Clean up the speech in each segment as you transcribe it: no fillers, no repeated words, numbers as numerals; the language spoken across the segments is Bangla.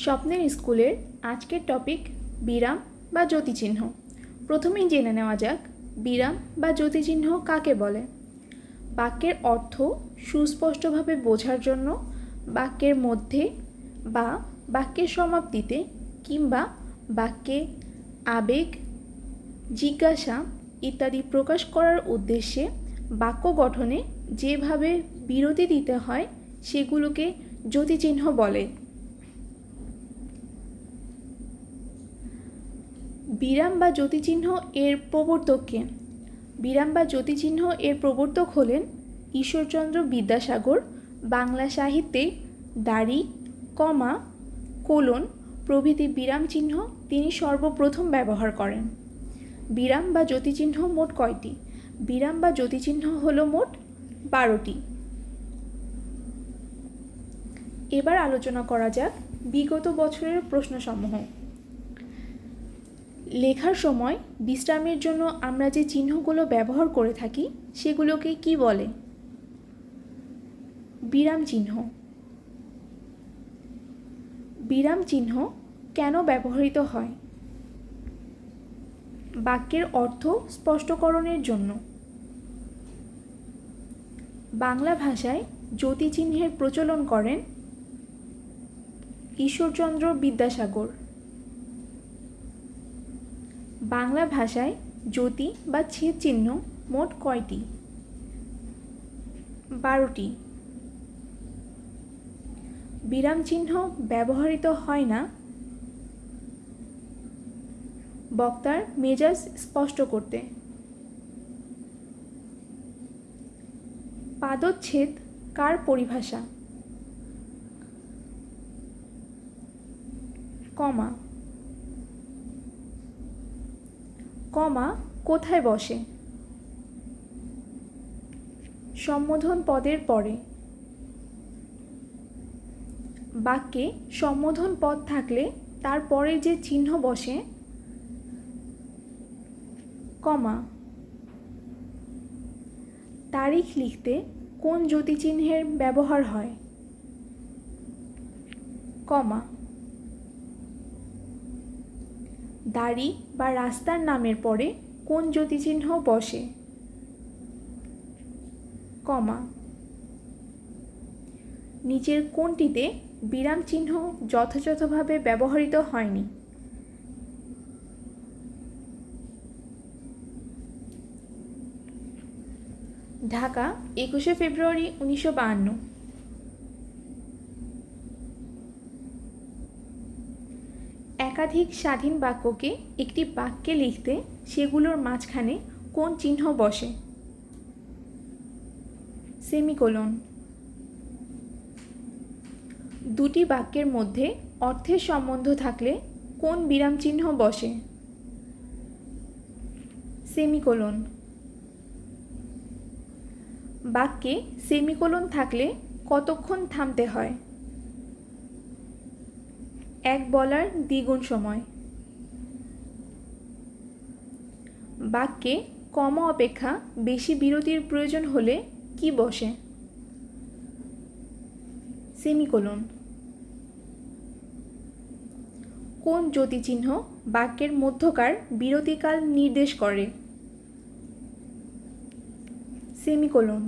স্বপ্নের স্কুলের আজকের টপিক বিরাম বা জ্যোতিচিহ্ন। প্রথমেই জেনে নেওয়া যাক বিরাম বা জ্যোতিচিহ্ন কাকে বলে। বাক্যের অর্থ সুস্পষ্টভাবে বোঝার জন্য বাক্যের মধ্যে বা বাক্যের সমাপ্তিতে কিংবা বাক্যে আবেগ, জিজ্ঞাসা ইত্যাদি প্রকাশ করার উদ্দেশ্যে বাক্য গঠনে যেভাবে বিরতি দিতে হয় সেগুলোকে জ্যোতিচিহ্ন বলে। বিরাম বা জ্যোতিচিহ্ন এর প্রবর্তক কে? বিরাম বা জ্যোতিচিহ্ন এর প্রবর্তক হলেন ঈশ্বরচন্দ্র বিদ্যাসাগর। বাংলা সাহিত্যে দাড়ি, কমা, কোলন প্রভৃতি বিরাম চিহ্ন তিনি সর্বপ্রথম ব্যবহার করেন। বিরাম বা জ্যোতিচিহ্ন মোট কয়টি? বিরাম বা জ্যোতিচিহ্ন হল মোট 12টি। এবার আলোচনা করা যাক বিগত বছরের প্রশ্নসমূহ। লেখার সময় বিশ্রামের জন্য আমরা যে চিহ্নগুলো ব্যবহার করে থাকি সেগুলোকে কি বলে? বিরাম চিহ্ন। বিরাম চিহ্ন কেন ব্যবহৃত হয়? বাক্যের অর্থ স্পষ্টকরণের জন্য। বাংলা ভাষায় জ্যোতিচিহ্নের প্রচলন করেন ঈশ্বরচন্দ্র বিদ্যাসাগর। বাংলা ভাষায় জ্যোতি বা ছেদ চিহ্ন মোট কয়টি? 12টি। বিরাম চিহ্ন ব্যবহৃত হয় না বক্তার মেজাজ স্পষ্ট করতে। পাদচ্ছেদ কার পরিভাষা? কমা। কমা কোথায় বসে? সম্বোধন পদের পরে। বাক্যে সম্বোধন পদ থাকলে তার পরে যে চিহ্ন বসে কমা। তারিখ লিখতে কোন জ্যোতিচিহ্নের ব্যবহার হয়? কমা। দাড়ি বা রাস্তার নামের পরে কোন জ্যোতিচিহ্ন বসে? কমা। নিচের কোনটিতে বিরাম চিহ্ন যথাযথভাবে ব্যবহৃত হয়নি? ঢাকা 21শে ফেব্রুয়ারি 1952। একাধিক স্বাধীন বাক্যকে একটি বাক্যে লিখতে সেগুলোর মাঝখানে কোন চিহ্ন বসে? সেমিকোলন। দুটি বাক্যের মধ্যে অর্থের সম্বন্ধ থাকলে কোন বিরাম চিহ্ন বসে? সেমিকোলন। বাক্যে সেমিকোলন থাকলে কতক্ষণ থামতে হয়? এক বলার দ্বিগুণ সময়। বাক্যে কমা অপেক্ষা বেশি বিরতির প্রয়োজন হলে কি বসে? সেমিকোলন। কোন জ্যোতিচিহ্ন বাক্যের মধ্যকার বিরতিকাল নির্দেশ করে? সেমিকোলন।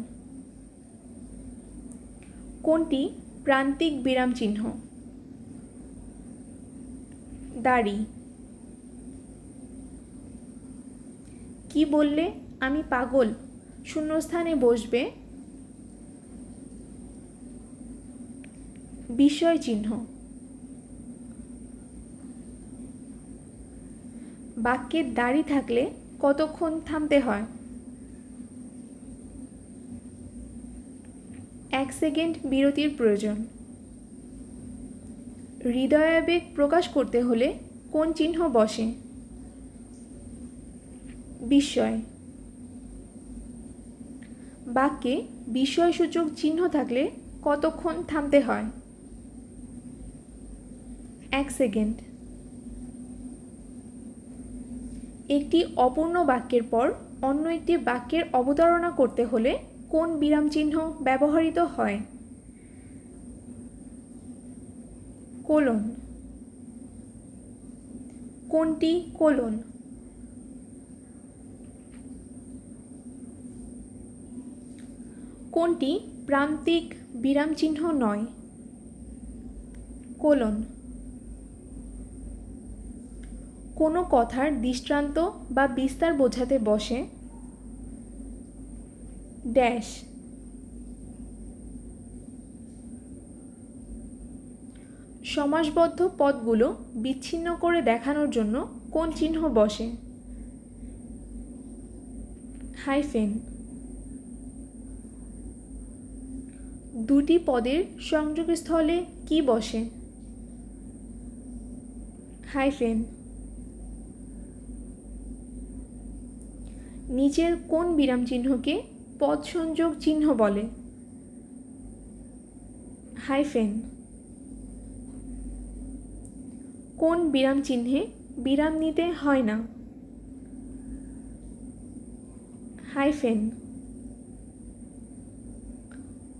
কোনটি প্রান্তিক বিরাম চিহ্ন? দাড়ি। কি বললে আমি পাগল শূন্যস্থানে বসবে? বিস্ময় চিহ্ন। বাক্যের দাড়ি থাকলে কতক্ষণ থামতে হয়? 1 সেকেন্ড বিরতির প্রয়োজন। হৃদয়াবেগ প্রকাশ করতে হলে কোন চিহ্ন বসে? বিস্ময়। বাক্যে বিস্ময়সূচক চিহ্ন থাকলে কতক্ষণ থামতে হয়? 1 সেকেন্ড। একটি অপূর্ণ বাক্যের পর অন্য একটি বাক্যের অবতারণা করতে হলে কোন বিরাম চিহ্ন ব্যবহৃত হয়? কোলন। কোনটি কোলন? কোনটি প্রান্তিক বিরামচিহ্ন নয়? কোলন। কোনো কথার দৃষ্টান্ত বা বিস্তার বোঝাতে বসে ড্যাশ। সমাসবদ্ধ পদগুলো বিচ্ছিন্ন করে দেখানোর জন্য কোন চিহ্ন বসে? হাইফেন। দুটি পদের সংযোগস্থলে কি বসে? হাইফেন। নিচের কোন বিরাম চিহ্নকে পদ সংযোগ চিহ্ন বলে? হাইফেন। কোন বিরাম চিহ্নে বিরাম নিতে হয় না? হাইফেন।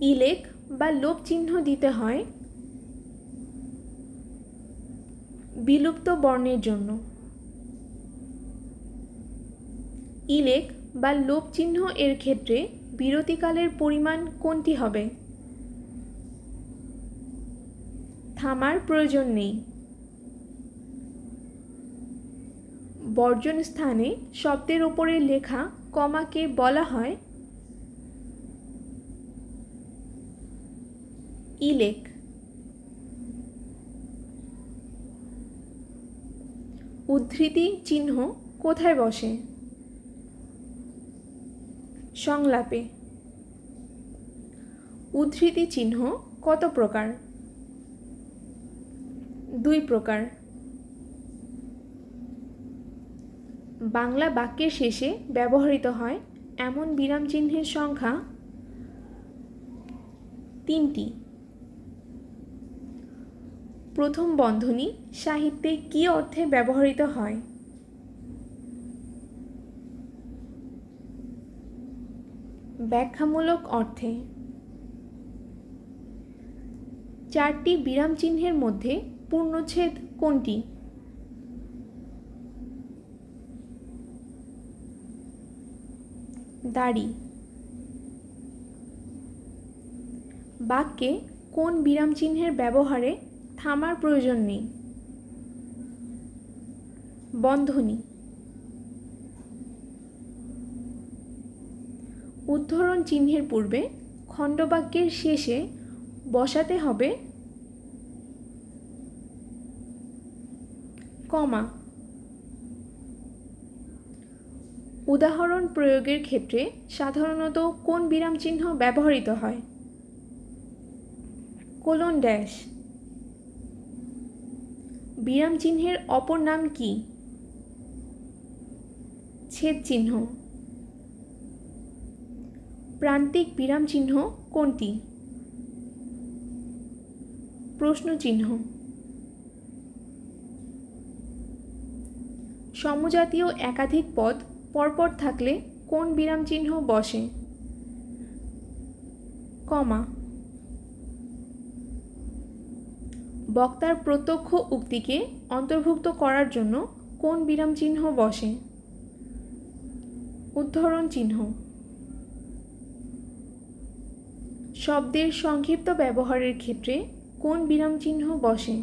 ইলেক বা লোপ চিহ্ন দিতে হয় বিলুপ্ত বর্ণের জন্য। ইলেক বা লোপ চিহ্ন এর ক্ষেত্রে বিরতিকালের পরিমাণ কোনটি হবে? থামার প্রয়োজন নেই। বর্জন স্থানে শব্দের ওপরে লেখা কমাকে বলা হয় ইলেক। উদ্ধৃতি চিহ্ন কোথায় বসে? সংলাপে। উদ্ধৃতি চিহ্ন কত প্রকার? দুই প্রকার। বাংলা বাক্যের শেষে ব্যবহৃত হয় এমন বিরাম চিহ্নের সংখ্যা তিনটি। প্রথম বন্ধনী সাহিত্যে কী অর্থে ব্যবহৃত হয়? ব্যাখ্যামূলক অর্থে। চারটি বিরাম চিহ্নের মধ্যে পূর্ণচ্ছেদ কোনটি? দাড়ি। বাক্যে কোন বিরাম চিহ্নের ব্যবহারে থামার প্রয়োজন নেই? বন্ধনী। উদ্ধরণ চিহ্নের পূর্বে খণ্ডবাক্যের শেষে বসাতে হবে কমা। উদাহরণ প্রয়োগের ক্ষেত্রে সাধারণত কোন বিরাম চিহ্ন ব্যবহৃত হয়? Colon dash. বিরাম চিহ্নের অপর নাম কি? ছেদ চিহ্ন। প্রান্তিক বিরাম চিহ্ন কোনটি? প্রশ্ন চিহ্ন। সমজাতীয় একাধিক পদ পরপর থাকলে কোন বিরাম চিহ্ন বসে? কমা। বক্তার প্রত্যক্ষ উক্তিকে অন্তর্ভুক্ত করার জন্য কোন বিরাম চিহ্ন বসে? উদ্ধরণ চিহ্ন। শব্দের সংক্ষিপ্ত ব্যবহারের ক্ষেত্রে কোন বিরাম চিহ্ন বসে?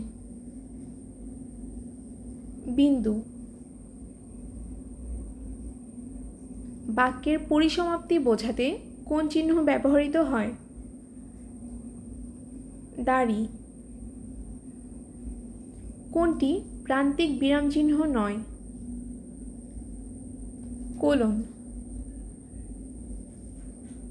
বিন্দু। বাক্যের পরিসমাপ্তি বোঝাতে কোন চিহ্ন ব্যবহৃত হয়? দাড়ি। কোনটি প্রান্তিক বিরাম চিহ্ন নয়? কোলন।